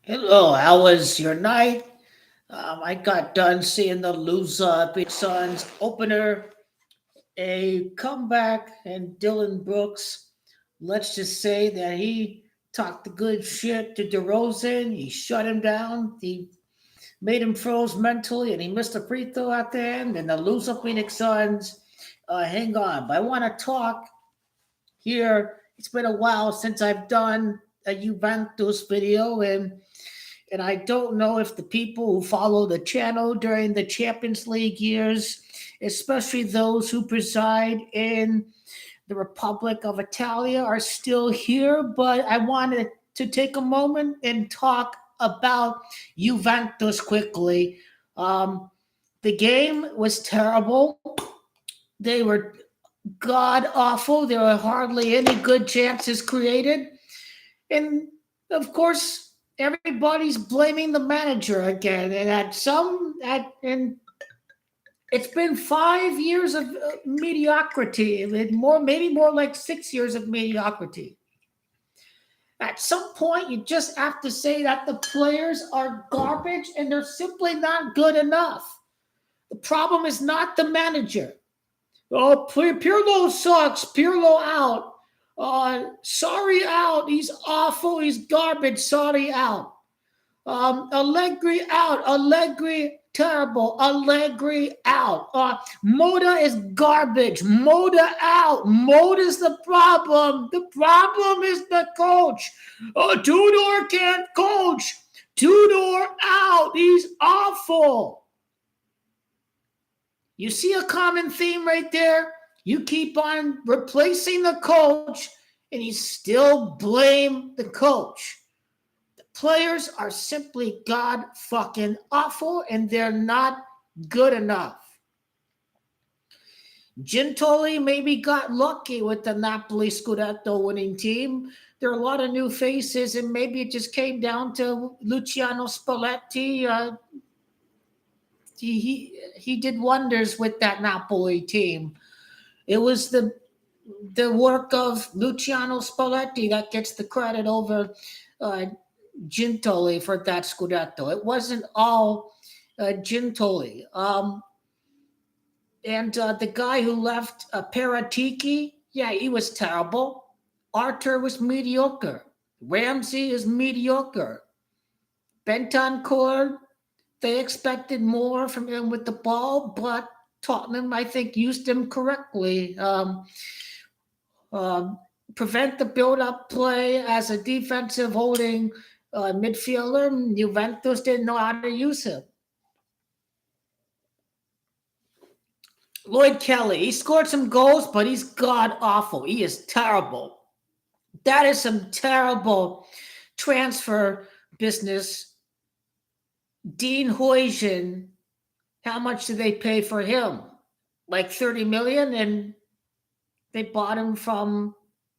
Hello, how was your night? I got done seeing the loser Big Suns opener, a comeback, and Dylan Brooks. Let's just say that he talked the good shit to DeRozan. He shut him down. He made him froze mentally, and he missed a free throw at the end. And the loser Phoenix Suns hang on. But I want to talk here. It's been a while since I've done a Juventus video, and I don't know if the people who follow the channel during the Champions League years, especially those who preside in the Republic of Italia, are still here. But I wanted to take a moment and talk about Juventus quickly. Um, the game was terrible. They were god awful. There were hardly any good chances created. And of course, everybody's blaming the manager again. And it's been 5 years of mediocrity, and maybe more like 6 years of mediocrity. At some point, you just have to say that the players are garbage and they're simply not good enough. The problem is not the manager. Oh, Pirlo sucks. Pirlo out. Sorry out. He's awful. He's garbage. Sorry out. Allegri out. Allegri terrible. Allegri out. Moda is garbage. Moda out. Moda's the problem. The problem is the coach. Tudor can't coach. Tudor out. He's awful. You see a common theme right there? You keep on replacing the coach, and you still blame the coach. The players are simply god fucking awful, and they're not good enough. Gintoli maybe got lucky with the Napoli Scudetto winning team. There are a lot of new faces, and maybe it just came down to Luciano Spalletti. He did wonders with that Napoli team. It was the work of Luciano Spalletti that gets the credit over uh, Gintoli for that Scudetto. It wasn't all Gintoli. And the guy who left Paratiki, yeah, he was terrible. Arthur was mediocre. Ramsey is mediocre. Bentancur, they expected more from him with the ball, but Tottenham, I think, used him correctly. Um, prevent the build-up play as a defensive holding midfielder. Juventus didn't know how to use him. Lloyd Kelly, he scored some goals, but he's god awful. He is terrible. That is some terrible transfer business. Dean Huijsen, how much did they pay for him? Like 30 million, and they bought him from,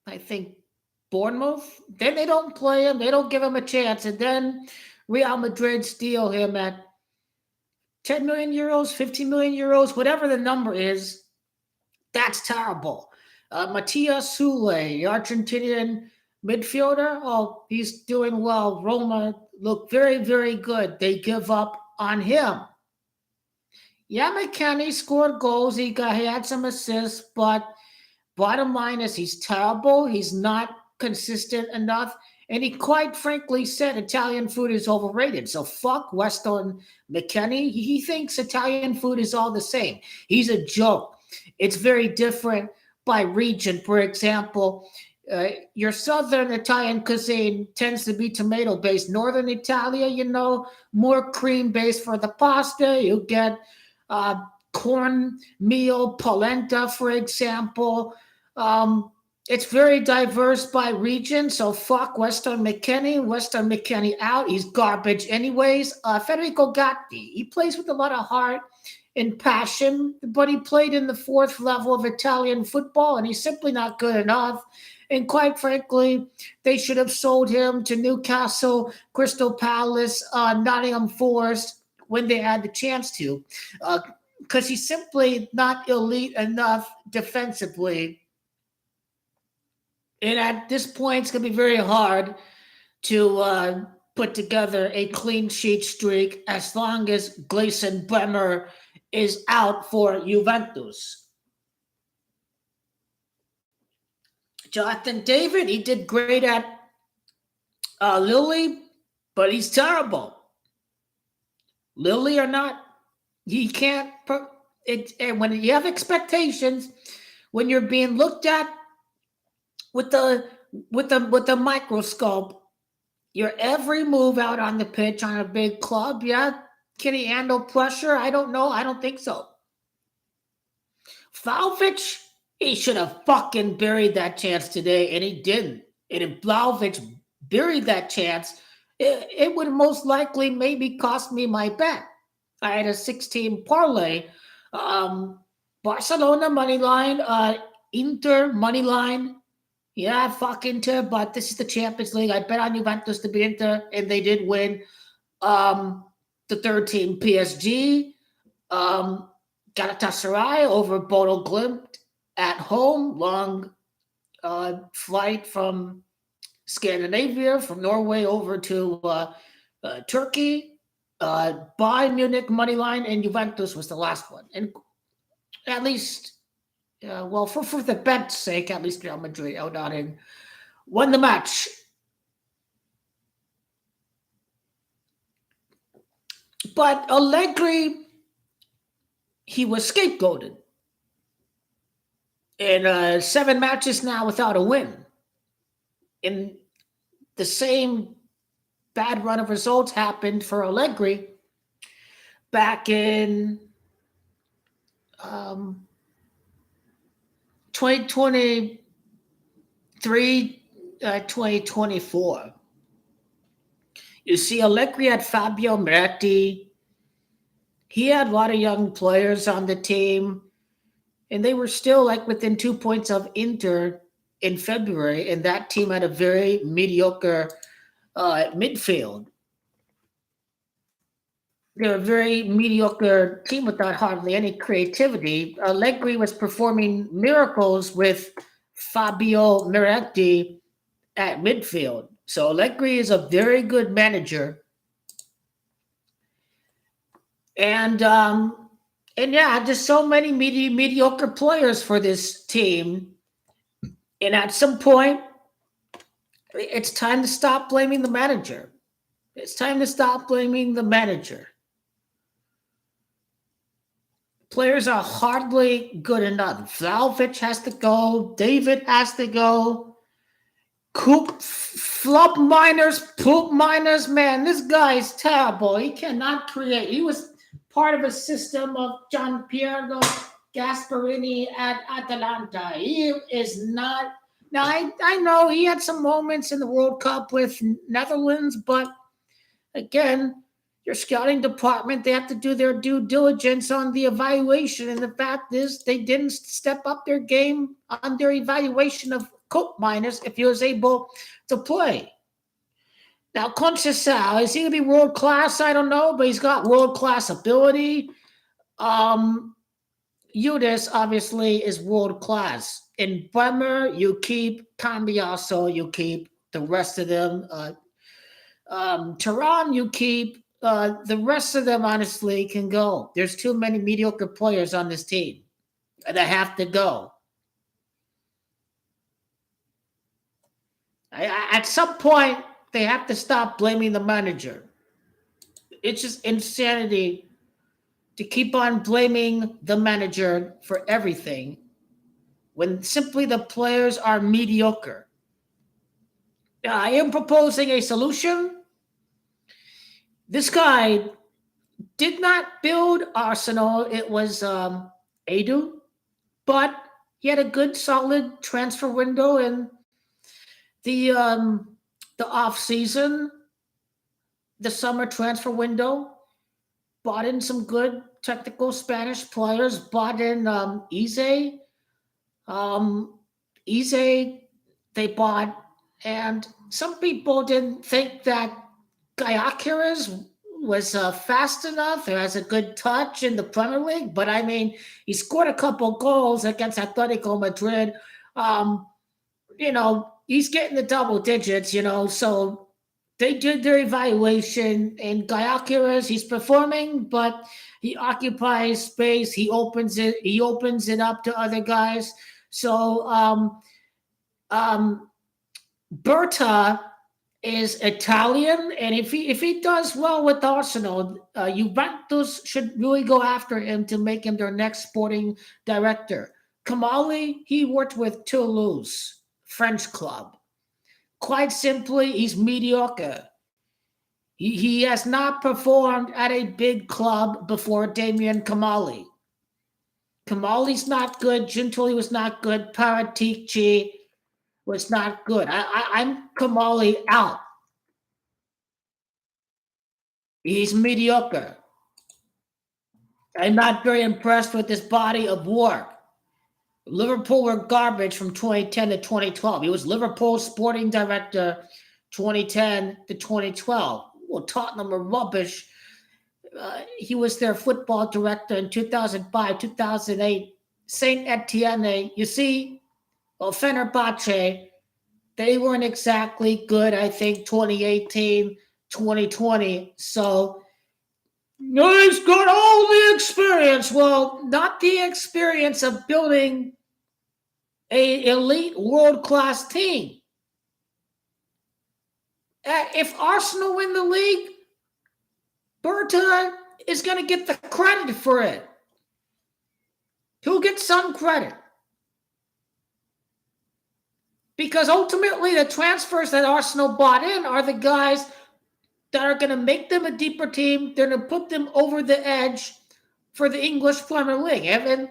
I think, Bournemouth. Then they don't play him. They don't give him a chance. And then Real Madrid steal him at 10 million euros, 15 million euros, whatever the number is. That's terrible. Matias Sule, the Argentinian midfielder, oh, he's doing well. Roma look very, very good. They give up on him. Yeah, McKennie scored goals. He had some assists, but bottom line is he's terrible. He's not consistent enough. And he quite frankly said Italian food is overrated. So fuck Weston McKennie. He thinks Italian food is all the same. He's a joke. It's very different by region. For example, your southern Italian cuisine tends to be tomato based. Northern Italia, more cream based for the pasta. You get cornmeal polenta, for example. It's very diverse by region. So fuck Weston McKennie. Weston McKennie out. He's garbage anyways. Federico Gatti. He plays with a lot of heart and passion, but he played in the fourth level of Italian football, and he's simply not good enough. And quite frankly, they should have sold him to Newcastle, Crystal Palace, Nottingham Forest when they had the chance to, because he's simply not elite enough defensively. And at this point, it's going to be very hard to put together a clean sheet streak as long as Gleison Bremer is out for Juventus. Jonathan David, he did great at Lille, but he's terrible. Lille or not, he can't. And when you have expectations, when you're being looked at with the microscope, your every move out on the pitch on a big club, yeah, can he handle pressure? I don't know. I don't think so. Vlahovic, he should have fucking buried that chance today, and he didn't. And if Vlahovic buried that chance, it would most likely maybe cost me my bet. I had a 16 parlay. Barcelona money line, Inter money line. Yeah, fuck Inter, but this is the Champions League. I bet on Juventus to beat Inter, and they did win. The third team, PSG. Galatasaray over Bodo Glimt at home. Long flight from Scandinavia, from Norway over to Turkey. Bayern Munich money line, and Juventus was the last one. And at least, well, for the bet's sake, at least Real Madrid out on him won the match. But Allegri, he was scapegoated. In 7 matches now without a win. And the same bad run of results happened for Allegri back in 2023, 2024. You see, Allegri had Fabio Moretti. He had a lot of young players on the team, and they were still like within 2 points of Inter in February, and that team had a very mediocre midfield. They're a very mediocre team without hardly any creativity. Allegri was performing miracles with Fabio Moretti at midfield. So Allegri is a very good manager. And yeah, just so many mediocre players for this team. And at some point, it's time to stop blaming the manager. It's time to stop blaming the manager. Players are hardly good enough. Vlahovic has to go. David has to go. Flop miners, poop miners, man, this guy is terrible. He cannot create. He was part of a system of Gianpiero Gasperini at Atalanta. He is not. Now, I know he had some moments in the World Cup with Netherlands, but again, your scouting department, they have to do their due diligence on the evaluation. And the fact is, they didn't step up their game on their evaluation of Cook minus if he was able to play. Now, Conceição, is he going to be world class? I don't know, but he's got world class ability. Udis obviously is world class. In Bremer, you keep Cambiaso, you keep the rest of them. Turan, you keep. The rest of them, honestly, can go. There's too many mediocre players on this team that have to go. At some point, they have to stop blaming the manager. It's just insanity to keep on blaming the manager for everything when simply the players are mediocre. I am proposing a solution. This guy did not build Arsenal. It was Edu, but he had a good, solid transfer window in the off season, the summer transfer window. Bought in some good technical Spanish players. Bought in Eze. Eze they bought, and some people didn't think that Gyökeres was fast enough or has a good touch in the Premier League, but I mean, he scored a couple goals against Atletico Madrid. He's getting the double digits, so they did their evaluation, and Gyökeres, he's performing, but he occupies space. He opens it up to other guys. So Berta is Italian, and if he does well with Arsenal, Juventus should really go after him to make him their next sporting director. COMOLLI, he worked with Toulouse, French club. Quite simply, he's mediocre. He has not performed at a big club before Damien COMOLLI. COMOLLI's not good. Gintoli was not good. Paratici was not good. I'm COMOLLI out. He's mediocre. I'm not very impressed with this body of work. Liverpool were garbage from 2010 to 2012. He was Liverpool's sporting director 2010 to 2012. Well, Tottenham were rubbish. He was their football director in 2005, 2008. Saint Etienne, you see, well, Fenerbahce, they weren't exactly good, I think, 2018, 2020. So, he's got all the experience. Well, not the experience of building an elite world-class team. If Arsenal win the league, Berta is going to get the credit for it. He'll get some credit. Because ultimately, the transfers that Arsenal bought in are the guys that are going to make them a deeper team. They're going to put them over the edge for the English Premier League. And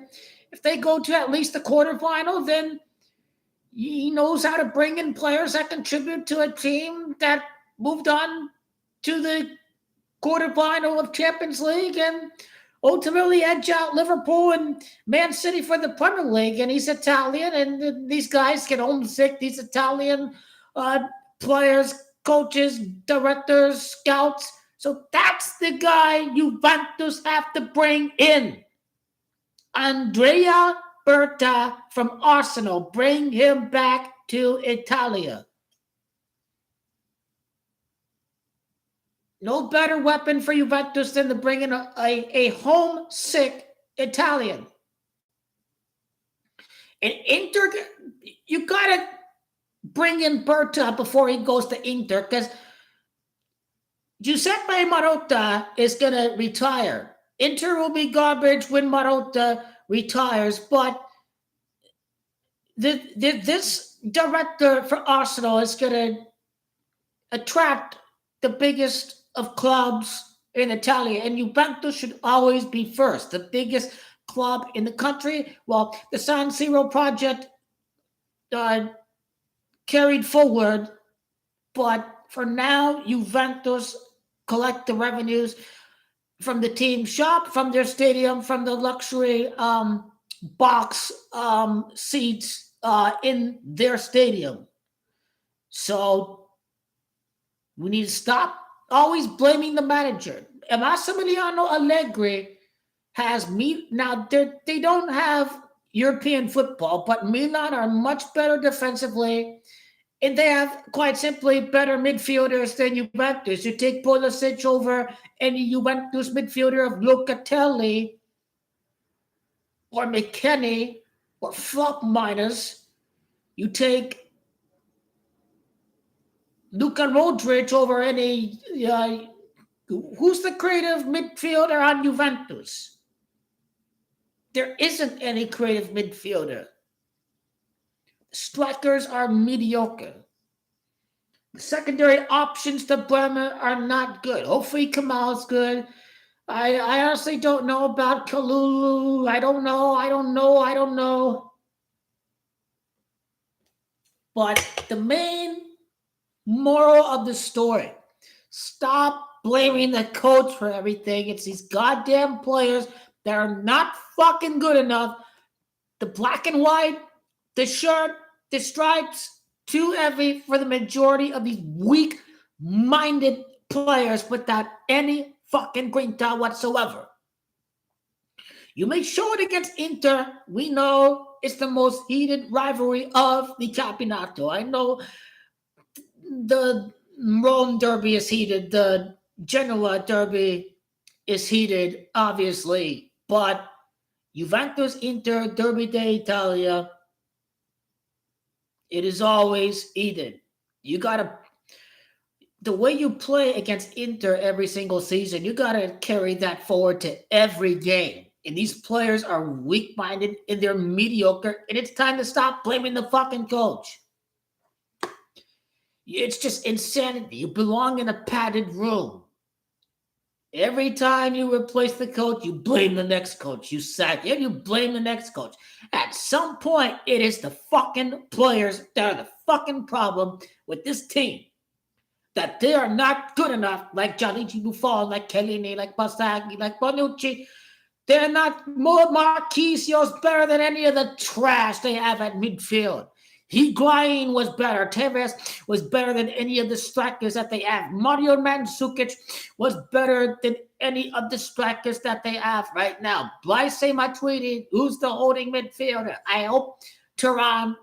if they go to at least the quarterfinal, then he knows how to bring in players that contribute to a team that moved on to the quarterfinal of Champions League and ultimately edge out Liverpool and Man City for the Premier League. And he's Italian, and these guys get homesick. These Italian players, coaches, directors, scouts. So that's the guy Juventus have to bring in. Andrea Berta from Arsenal. Bring him back to Italia. No better weapon for Juventus than to bring in a homesick Italian. And Inter, you got to bring in Berta before he goes to Inter, because Giuseppe Marotta is going to retire. Inter will be garbage when Marotta retires, but this director for Arsenal is going to attract the biggest of clubs in Italy, and Juventus should always be first. The biggest club in the country. Well, the San Siro project carried forward, but for now, Juventus collect the revenues from the team shop, from their stadium, from the luxury box seats in their stadium. So we need to stop always blaming the manager. Massimiliano Allegri has now they don't have European football, but Milan are much better defensively, and they have quite simply better midfielders than Juventus. You take Pulisic over any Juventus midfielder of Locatelli or McKennie or flop minus. You take Luka Modric over any who's the creative midfielder on Juventus? There isn't any creative midfielder. Strikers are mediocre. The secondary options to Bremer are not good. Hopefully Kamal's good. I honestly don't know about Kalulu. I don't know. But the main moral of the story, stop blaming the coach for everything. It's these goddamn players that are not fucking good enough. The black and white, the shirt, the stripes, too heavy for the majority of these weak-minded players without any fucking grinta whatsoever. You may show it against Inter. We know it's the most heated rivalry of the Campionato. I know the Rome derby is heated. The Genoa derby is heated, obviously. But Juventus Inter Derby d'Italia, it is always heated. You gotta the way you play against Inter every single season, you gotta carry that forward to every game. And these players are weak-minded and they're mediocre, and it's time to stop blaming the fucking coach. It's just insanity. You belong in a padded room. Every time you replace the coach, you blame the next coach. You sack him, you blame the next coach. At some point, it is the fucking players that are the fucking problem with this team. That they are not good enough, like Gianluigi Buffon, like Chiellini, like Basagli, like Bonucci. They're not more Marquisio's better than any of the trash they have at midfield. Higuain was better. Tevez was better than any of the strikers that they have. Mario Mandzukic was better than any of the strikers that they have right now. Blaise Matuidi, who's the holding midfielder. I hope Turan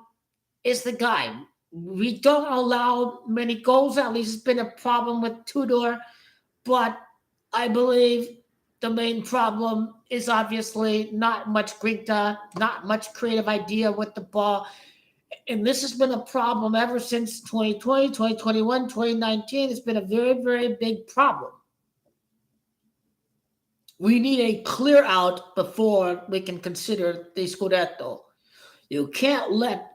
is the guy. We don't allow many goals. At least it's been a problem with Tudor. But I believe the main problem is obviously not much grinta, not much creative idea with the ball. And this has been a problem ever since 2020, 2021, 2019. It's been a very, very big problem. We need a clear out before we can consider the Scudetto. You can't let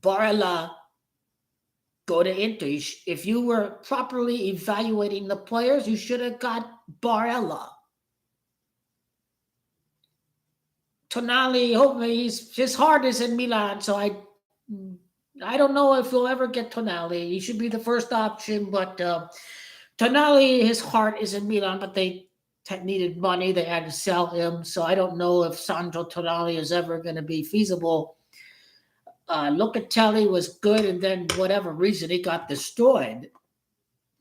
Barella go to Inter. If you were properly evaluating the players, you should have got Barella. Tonali, hopefully his heart is in Milan, so I don't know if we'll ever get Tonali. He should be the first option, but Tonali, his heart is in Milan, but they needed money. They had to sell him, so I don't know if Sandro Tonali is ever going to be feasible. Locatelli was good, and then whatever reason he got destroyed.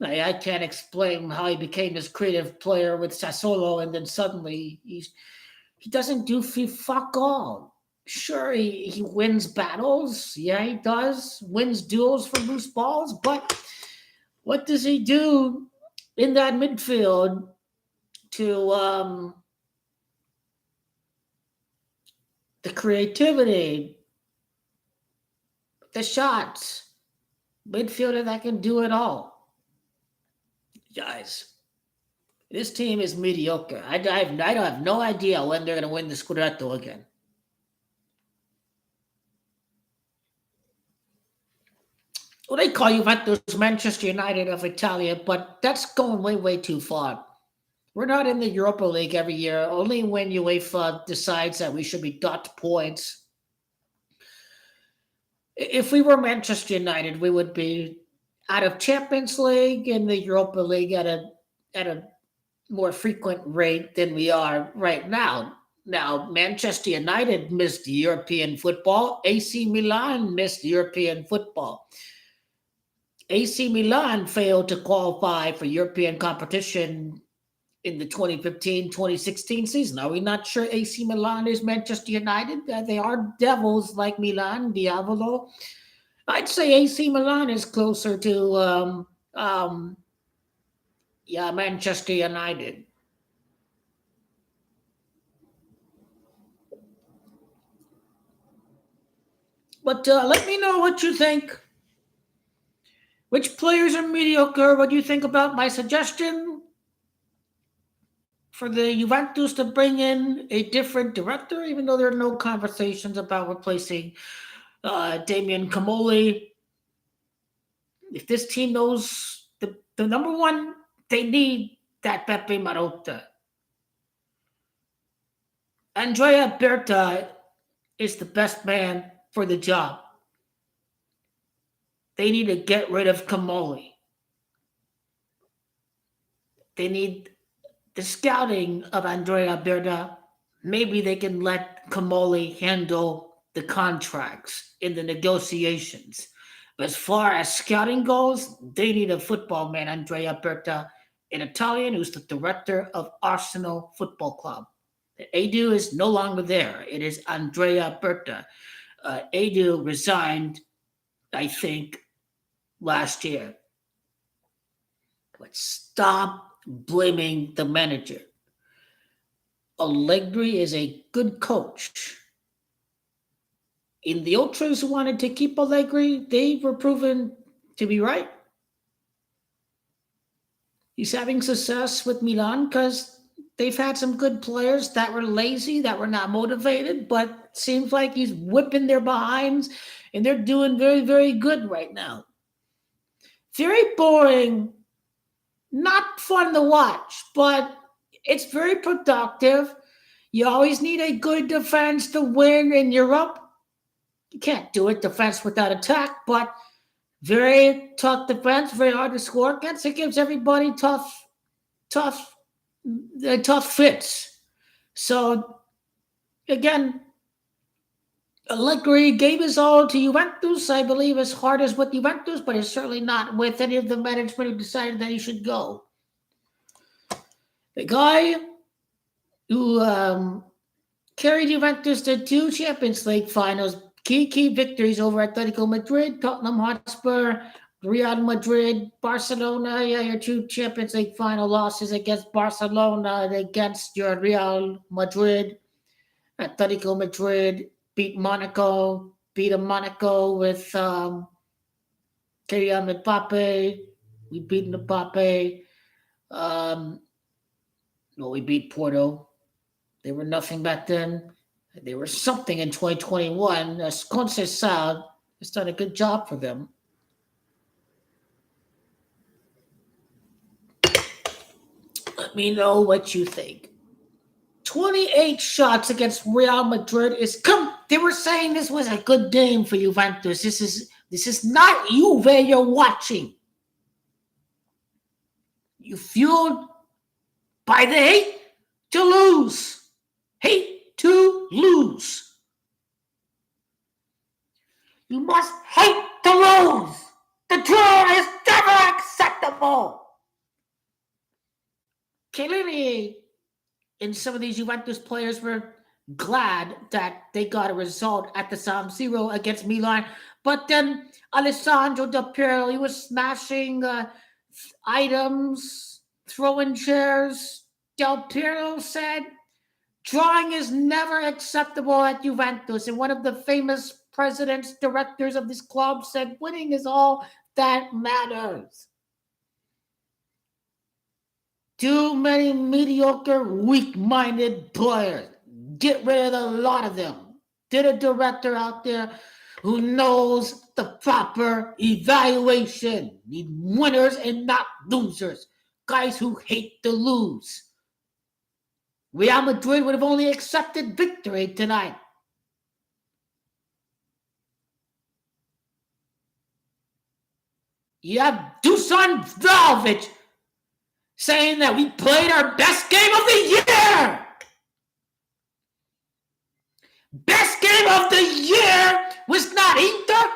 I can't explain how he became this creative player with Sassuolo, and then suddenly he doesn't do fuck all. Sure, he wins battles. Yeah, he does. Wins duels for loose balls. But what does he do in that midfield to the creativity, the shots? Midfielder that can do it all. Guys, this team is mediocre. I have no idea when they're going to win the Scudetto again. Well, they call Juventus Manchester United of Italia, but that's going way, way too far. We're not in the Europa League every year, only when UEFA decides that we should be docked points. If we were Manchester United, we would be out of Champions League and the Europa League at a more frequent rate than we are right now. Now, Manchester United missed European football. AC Milan missed European football. AC Milan failed to qualify for European competition in the 2015-2016 season. Are we not sure AC Milan is Manchester United? They are devils like Milan, Diavolo. I'd say AC Milan is closer to Manchester United. But let me know what you think. Which players are mediocre? What do you think about my suggestion for the Juventus to bring in a different director, even though there are no conversations about replacing Damian COMOLLI? If this team knows the number one, they need that Pepe Marotta. Andrea BERTA is the best man for the job. They need to get rid of COMOLLI. They need the scouting of Andrea BERTA. Maybe they can let COMOLLI handle the contracts in the negotiations. But as far as scouting goes, they need a football man, Andrea BERTA, an Italian who's the director of Arsenal Football Club. Edu is no longer there. It is Andrea BERTA. Edu resigned, I think, last year. But stop blaming the manager. Allegri is a good coach. In the ultras who wanted to keep Allegri, they were proven to be right. He's having success with Milan because they've had some good players that were lazy, that were not motivated, but it seems like he's whipping their behinds, and they're doing very, very good right now. Very boring, not fun to watch, but it's very productive. You always need a good defense to win in Europe. You can't do it defense without attack, but very tough defense, very hard to score against. It gives everybody tough fits. So, again, Allegri gave his all to Juventus. I believe his heart is with Juventus, but it's certainly not with any of the management who decided that he should go. The guy who carried Juventus to 2 Champions League finals, key victories over Atletico Madrid, Tottenham Hotspur, Real Madrid, Barcelona. Yeah, your 2 Champions League final losses against Barcelona and against your Real Madrid. Atletico Madrid beat Monaco with Kylian Mbappe. We beat Mbappe. We beat Porto. They were nothing back then. They were something in 2021. Conceição has done a good job for them. Let me know what you think. 28 shots against Real Madrid they were saying this was a good game for Juventus. This is not Juve you're watching. You fueled by the hate to lose. Hate to lose. You must hate to lose. The draw is never acceptable. Clearly, and some of these Juventus players were glad that they got a result at the San Siro against Milan. But then Alessandro Del Piero, he was smashing items, throwing chairs. Del Piero said, drawing is never acceptable at Juventus. And one of the famous presidents, directors of this club said, winning is all that matters. Too many mediocre, weak-minded players. Get rid of a lot of them. Get a director out there who knows the proper evaluation. Need winners and not losers. Guys who hate to lose. Real Madrid would have only accepted victory tonight. You have Dusan Vlahovic saying that we played our best game of the year. Best game of the year was not Inter.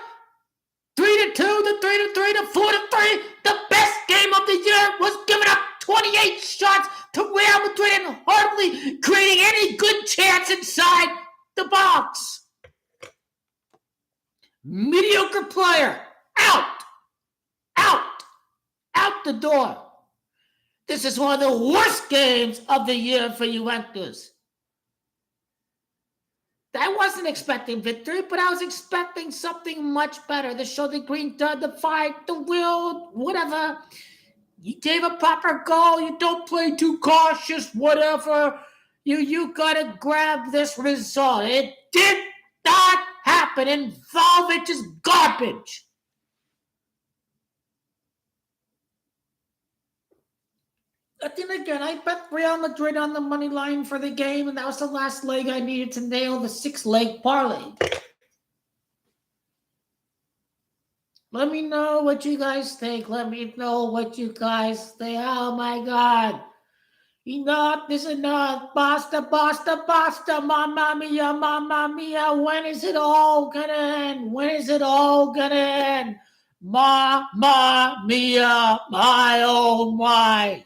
3-2, the 3-3, the 4-3. The best game of the year was giving up 28 shots to Real Madrid and hardly creating any good chance inside the box. Mediocre player. Out the door. This is one of the worst games of the year for Juventus. I wasn't expecting victory, but I was expecting something much better. To show the green tide, the fight, the will, whatever. You gave a proper goal. You don't play too cautious, whatever. You got to grab this result. It did not happen, and Vlahovic is garbage. But then again, I bet Real Madrid on the money line for the game, and that was the last leg I needed to nail the 6-leg parlay. Let me know what you guys think. Let me know what you guys think. Oh my God. Enough is enough. Basta, basta, basta. Mamma mia, mamma mia. When is it all gonna end? When is it all gonna end? Mamma mia, my oh my.